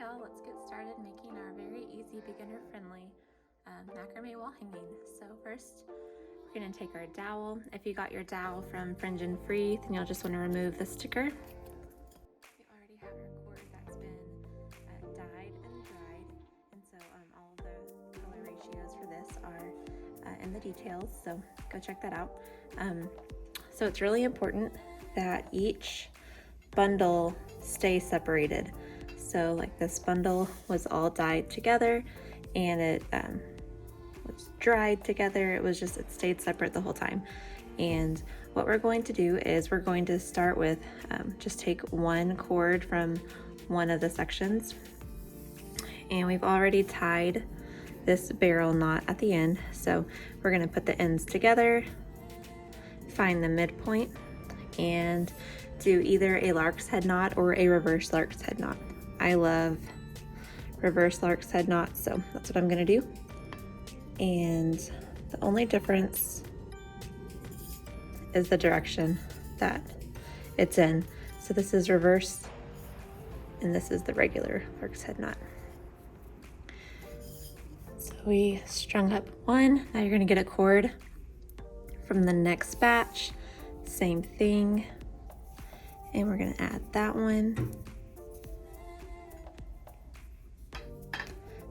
y'all, let's get started making our very easy beginner-friendly macrame wall hanging. So first, we're going to take our dowel. If you got your dowel from Fringe and Free, then you'll just want to remove the sticker. We already have our cord that's been dyed and dried, and so all of the color ratios for this are in the details, so go check that out. So it's really important that each bundle stay separated. So like this bundle was all dyed together and it was dried together. It stayed separate the whole time. And what we're going to do is we're going to start with just take one cord from one of the sections, and we've already tied this barrel knot at the end. So we're going to put the ends together, find the midpoint, and do either a lark's head knot or a reverse lark's head knot. I love reverse lark's head knot, so that's what I'm gonna do. And the only difference is the direction that it's in. So this is reverse and this is the regular lark's head knot. So we strung up one. Now you're gonna get a cord from the next batch, same thing. And we're gonna add that one.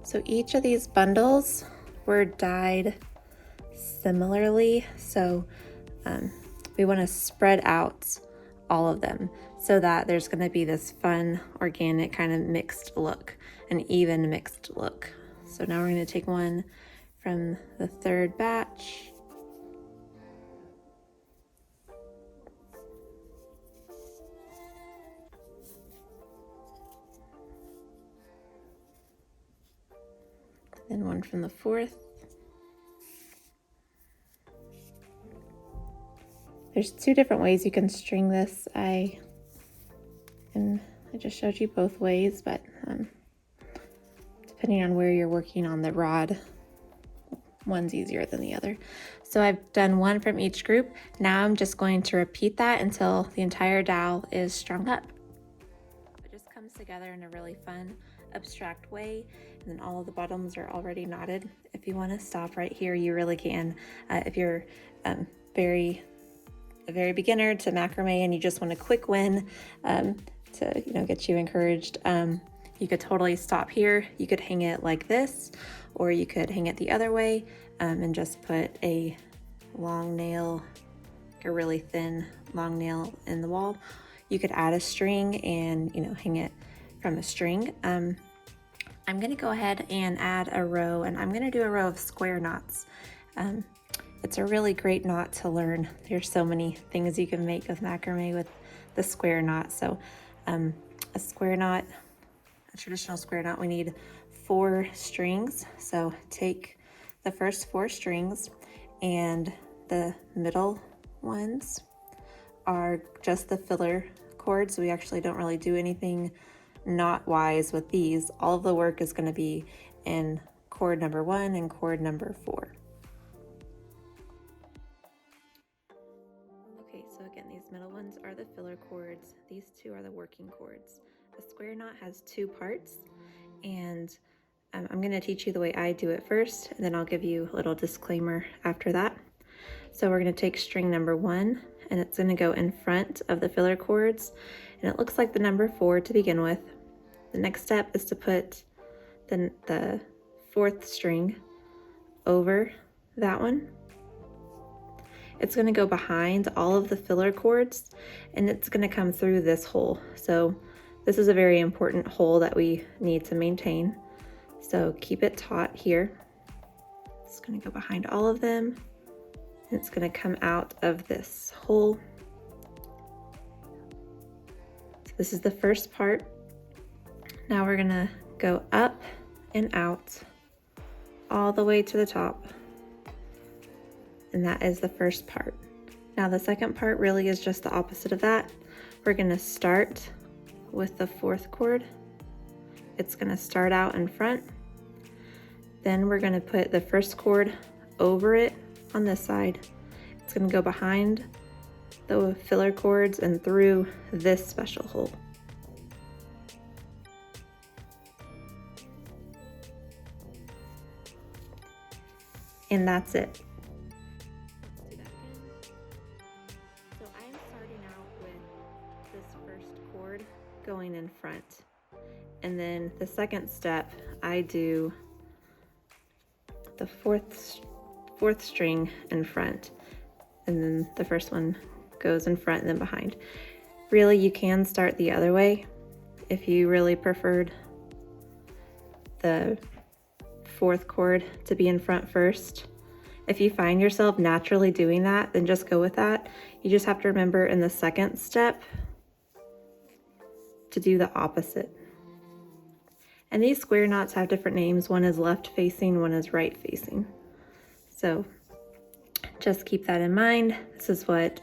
So each of these bundles were dyed similarly. So we wanna spread out all of them so that there's gonna be this fun, organic kind of mixed look, an even mixed look. So now we're gonna take one from the third batch. Then one from the fourth. There's two different ways you can string this. I just showed you both ways, but depending on where you're working on the rod, one's easier than the other. So I've done one from each group. Now I'm just going to repeat that until the entire dowel is strung up. It just comes together in a really fun, abstract way, and then all of the bottoms are already knotted. If you want to stop right here, you really can. If you're a very beginner to macrame and you just want a quick win to get you encouraged, you could totally stop here. You could hang it like this, or you could hang it the other way and just put a long nail, a really thin long nail in the wall. You could add a string and hang it from a string. I'm gonna go ahead and add a row, and I'm gonna do a row of square knots. It's a really great knot to learn. There's so many things you can make with macrame with the square knot. So a square knot, a traditional square knot, we need 4 strings. So take the first 4 strings, and the middle ones are just the filler cords. We actually don't really do anything knot wise with these. All of the work is going to be in cord number 1 and cord number 4. Okay, so again, these middle ones are the filler cords. These 2 are the working cords. The square knot has 2 parts, and I'm going to teach you the way I do it first, and then I'll give you a little disclaimer after that. So we're going to take string number 1, and it's going to go in front of the filler cords, and it looks like the number 4 to begin with. The next step is to put the 4th string over that one. It's going to go behind all of the filler cords, and it's going to come through this hole. So this is a very important hole that we need to maintain. So keep it taut here. It's going to go behind all of them, and it's going to come out of this hole. So this is the first part. Now we're going to go up and out all the way to the top. And that is the first part. Now the second part really is just the opposite of that. We're going to start with the 4th cord. It's going to start out in front. Then we're going to put the first cord over it on this side. It's going to go behind the filler cords and through this special hole. and that's it. Let's do that again. So I'm starting out with this first cord going in front, and then the second step I do the fourth string in front, and then the first one goes in front and then behind. Really, you can start the other way if you really preferred the fourth cord to be in front first. If you find yourself naturally doing that, then just go with that. You just have to remember in the second step to do the opposite. And these square knots have different names. One is left facing, one is right facing. So just keep that in mind. This is what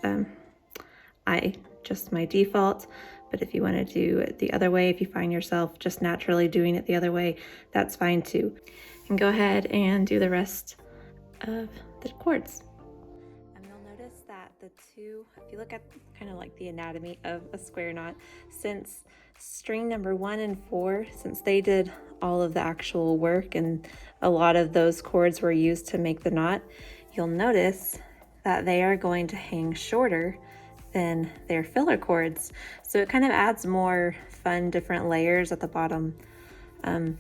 just my default, but if you want to do it the other way, if you find yourself just naturally doing it the other way, that's fine too. And go ahead and do the rest of the cords. And you'll notice that the two, if you look at kind of like the anatomy of a square knot, since string number 1 and 4, since they did all of the actual work and a lot of those cords were used to make the knot, you'll notice that they are going to hang shorter than their filler cords. So it kind of adds more fun, different layers at the bottom. Okay,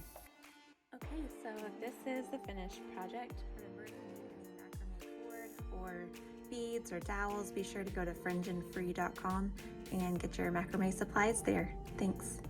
so this is the finished project. Remember, if you need any macrame cord or beads or dowels, be sure to go to fringeandfree.com and get your macrame supplies there. Thanks.